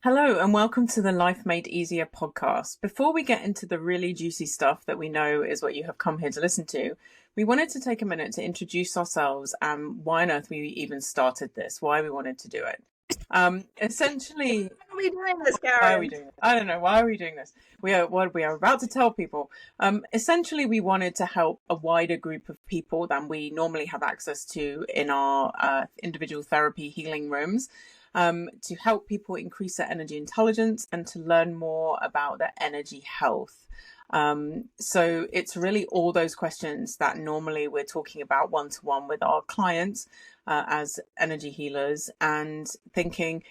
Hello, and welcome to the Life Made Easier podcast. Before we get into the really juicy stuff that we know is what you have come here to listen to, we wanted to take a minute to introduce ourselves and why on earth we even started this, why we wanted to do it. Essentially, Why are we doing this, why are we Karen? doing this? I don't know. Why are we doing this? We are about to tell people. Essentially, we wanted to help a wider group of people than we normally have access to in our individual therapy healing rooms. To help people increase their energy intelligence and to learn more about their energy health. So it's really all those questions that normally we're talking about one-to-one with our clients as energy healers, and thinking,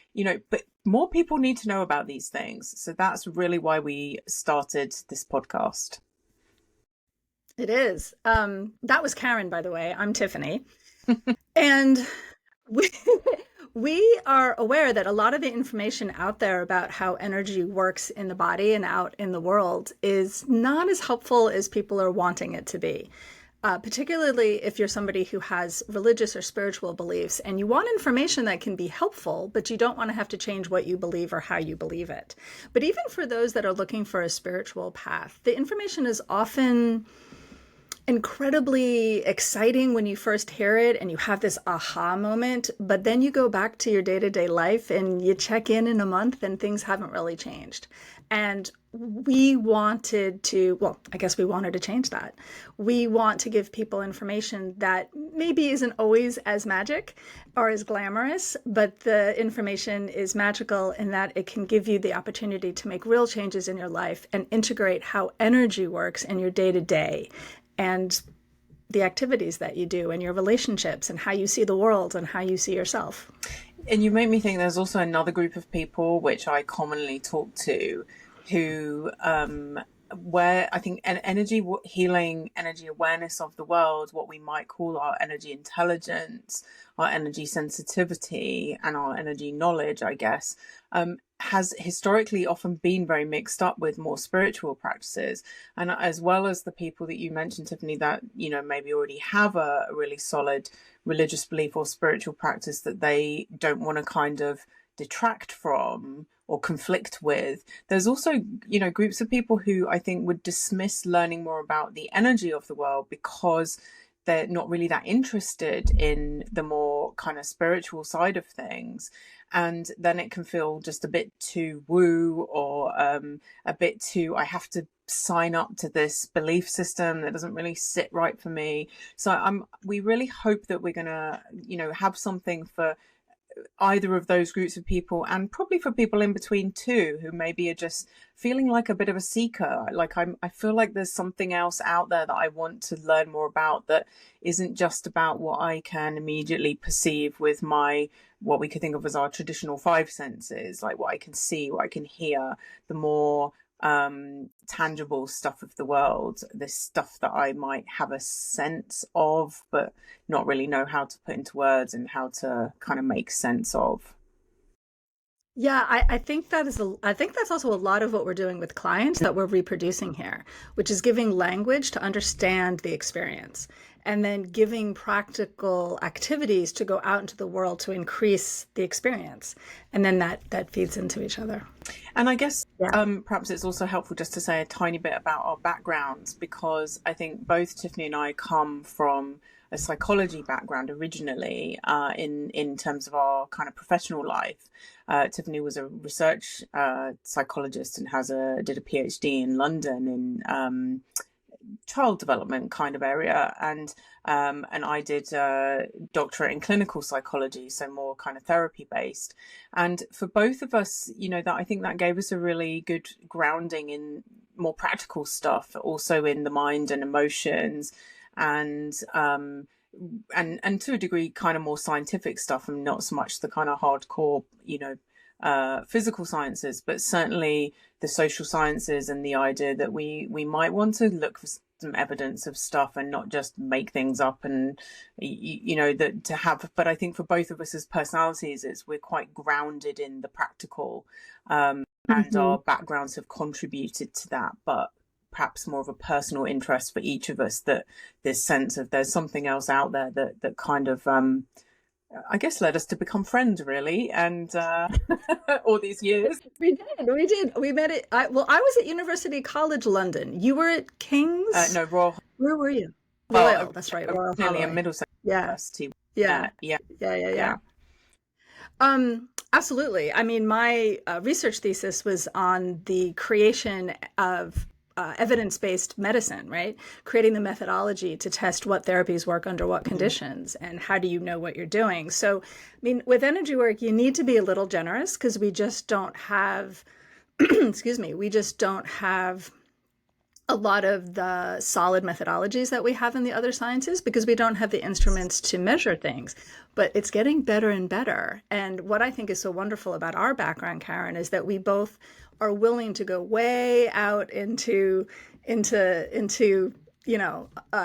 but more people need to know about these things. So that's really why we started this podcast. It is. That was Karen, by the way. I'm Tiffany. And we, we are aware that a lot of the information out there about how energy works in the body and out in the world is not as helpful as people are wanting it to be. Particularly if you're somebody who has religious or spiritual beliefs and you want information that can be helpful, but you don't want to have to change what you believe or how you believe it. But even for those that are looking for a spiritual path, the information is often incredibly exciting when you first hear it and you have this aha moment, but then you go back to your day-to-day life and you check in a month and things haven't really changed. And we wanted to, well, I guess we wanted to change that. We want to give people information that maybe isn't always as magic or as glamorous, but the information is magical in that it can give you the opportunity to make real changes in your life and integrate how energy works in your day-to-day and the activities that you do and your relationships and how you see the world and how you see yourself. And you make me think there's also another group of people which I commonly talk to who where I think an energy healing, energy awareness of the world, what we might call our energy intelligence, our energy sensitivity, and our energy knowledge, I guess, has historically often been very mixed up with more spiritual practices. And as well as the people that you mentioned, Tiffany, that, maybe already have a really solid religious belief or spiritual practice that they don't want to kind of detract from or conflict with. There's also, groups of people who I think would dismiss learning more about the energy of the world because they're not really that interested in the more kind of spiritual side of things. And then it can feel just a bit too woo, or a bit too, I have to sign up to this belief system that doesn't really sit right for me. So we really hope that we're going to, have something for either of those groups of people, and probably for people in between too, who maybe are just feeling like a bit of a seeker. Like I feel like there's something else out there that I want to learn more about, that isn't just about what I can immediately perceive with my, what we could think of as our traditional five senses, like what I can see, what I can hear, the more tangible stuff of the world, this stuff that I might have a sense of but not really know how to put into words and how to kind of make sense of. Yeah, I think I think that's also a lot of what we're doing with clients that we're reproducing here, which is giving language to understand the experience and then giving practical activities to go out into the world to increase the experience. And then that feeds into each other. And I guess Yeah. perhaps it's also helpful just to say a tiny bit about our backgrounds, because I think both Tiffany and I come from a psychology background originally, in terms of our kind of professional life. Tiffany was a research psychologist and did a PhD in London in child development kind of area, and I did a doctorate in clinical psychology, so more kind of therapy based. And for both of us, that I think that gave us a really good grounding in more practical stuff, also in the mind and emotions, and and to a degree kind of more scientific stuff, and not so much the kind of hardcore, physical sciences, but certainly the social sciences, and the idea that we might want to look for some evidence of stuff and not just make things up, and that to have. But I think for both of us as personalities, we're quite grounded in the practical, and Mhm. our backgrounds have contributed to that, but perhaps more of a personal interest for each of us, that this sense of there's something else out there that kind of I guess led us to become friends, really, and all these years. We met at, I was at University College London. You were at King's? No, Royal. Where were you? Well, Royal, that's right, Royal originally in Holloway. Middlesex Yeah, University. yeah, Yeah, yeah. yeah. Absolutely. I mean, my research thesis was on the creation of evidence-based medicine, right? Creating the methodology to test what therapies work under what conditions, and how do you know what you're doing. So, I mean, with energy work, you need to be a little generous because we just don't have, excuse me, we just don't have a lot of the solid methodologies that we have in the other sciences because we don't have the instruments to measure things. But it's getting better and better. And what I think is so wonderful about our background, Karen, is that we both are willing to go way out into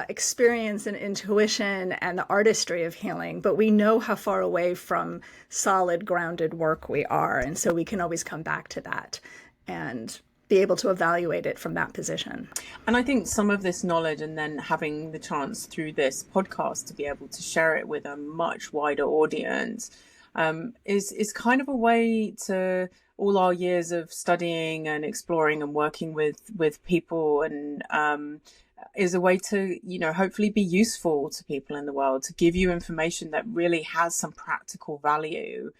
experience and intuition and the artistry of healing, but we know how far away from solid grounded work we are, and so we can always come back to that and be able to evaluate it from that position. And I think some of this knowledge, and then having the chance through this podcast to be able to share it with a much wider audience, is kind of a way to all our years of studying and exploring and working with people, and is a way to, hopefully be useful to people in the world, to give you information that really has some practical value,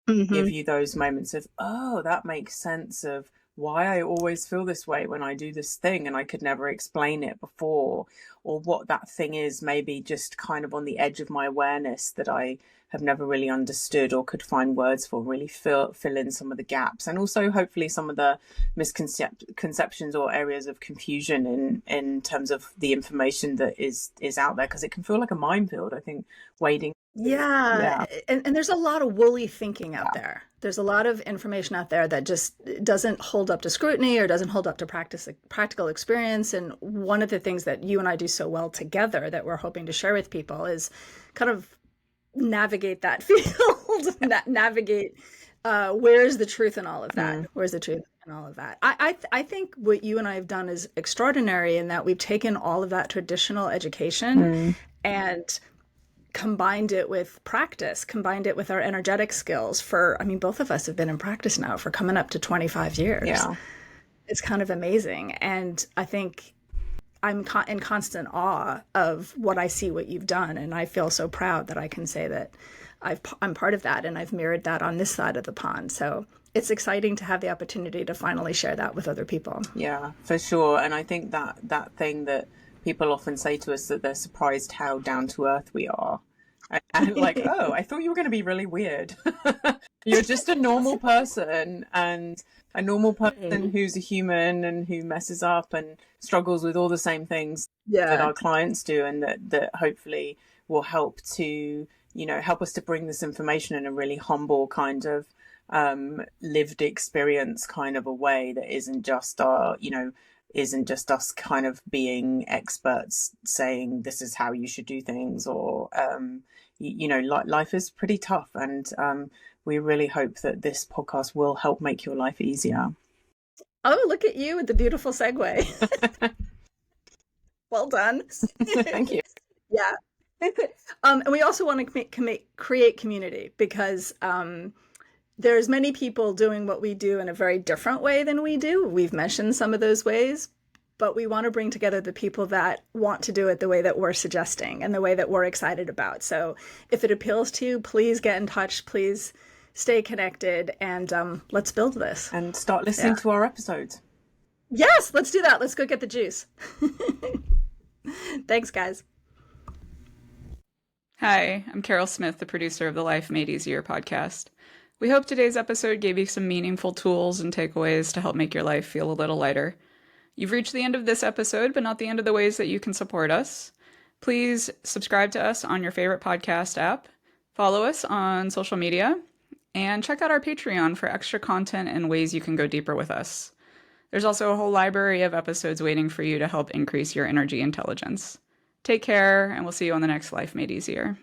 give you those moments of, oh, that makes sense of why I always feel this way when I do this thing and I could never explain it before, or what that thing is maybe just kind of on the edge of my awareness that I have never really understood or could find words for, really fill in some of the gaps, and also hopefully some of the misconceptions or areas of confusion in terms of the information that is out there, because it can feel like a minefield, I think, wading. Yeah. And there's a lot of woolly thinking out there. There's a lot of information out there that just doesn't hold up to scrutiny or doesn't hold up to practical experience. And one of the things that you and I do so well together that we're hoping to share with people is kind of navigate that field, navigate where's the truth in all of that? Where's the truth in all of that? I think what you and I have done is extraordinary in that we've taken all of that traditional education and combined it with practice, combined it with our energetic skills both of us have been in practice now for coming up to 25 years. Yeah. It's kind of amazing. And I think I'm in constant awe of what you've done. And I feel so proud that I can say that I'm part of that, and I've mirrored that on this side of the pond. So it's exciting to have the opportunity to finally share that with other people. Yeah, for sure. And I think that thing that people often say to us, that they're surprised how down to earth we are. And like, oh, I thought you were going to be really weird. You're just a normal person, and a normal person who's a human and who messes up and struggles with all the same things that our clients do, and that hopefully will help to, help us to bring this information in a really humble kind of lived experience kind of a way that isn't just us kind of being experts saying this is how you should do things, or life is pretty tough, and we really hope that this podcast will help make your life easier. Oh, look at you with the beautiful segue. Well done. Thank you. Yeah. And we also want to create community, because there's many people doing what we do in a very different way than we do. We've mentioned some of those ways, but we want to bring together the people that want to do it the way that we're suggesting and the way that we're excited about. So if it appeals to you, please get in touch. Please stay connected, and let's build this. And start listening to our episodes. Yes, let's do that. Let's go get the juice. Thanks, guys. Hi, I'm Carol Smith, the producer of the Life Made Easier podcast. We hope today's episode gave you some meaningful tools and takeaways to help make your life feel a little lighter. You've reached the end of this episode, but not the end of the ways that you can support us. Please subscribe to us on your favorite podcast app, follow us on social media, and check out our Patreon for extra content and ways you can go deeper with us. There's also a whole library of episodes waiting for you to help increase your energy intelligence. Take care, and we'll see you on the next Life Made Easier.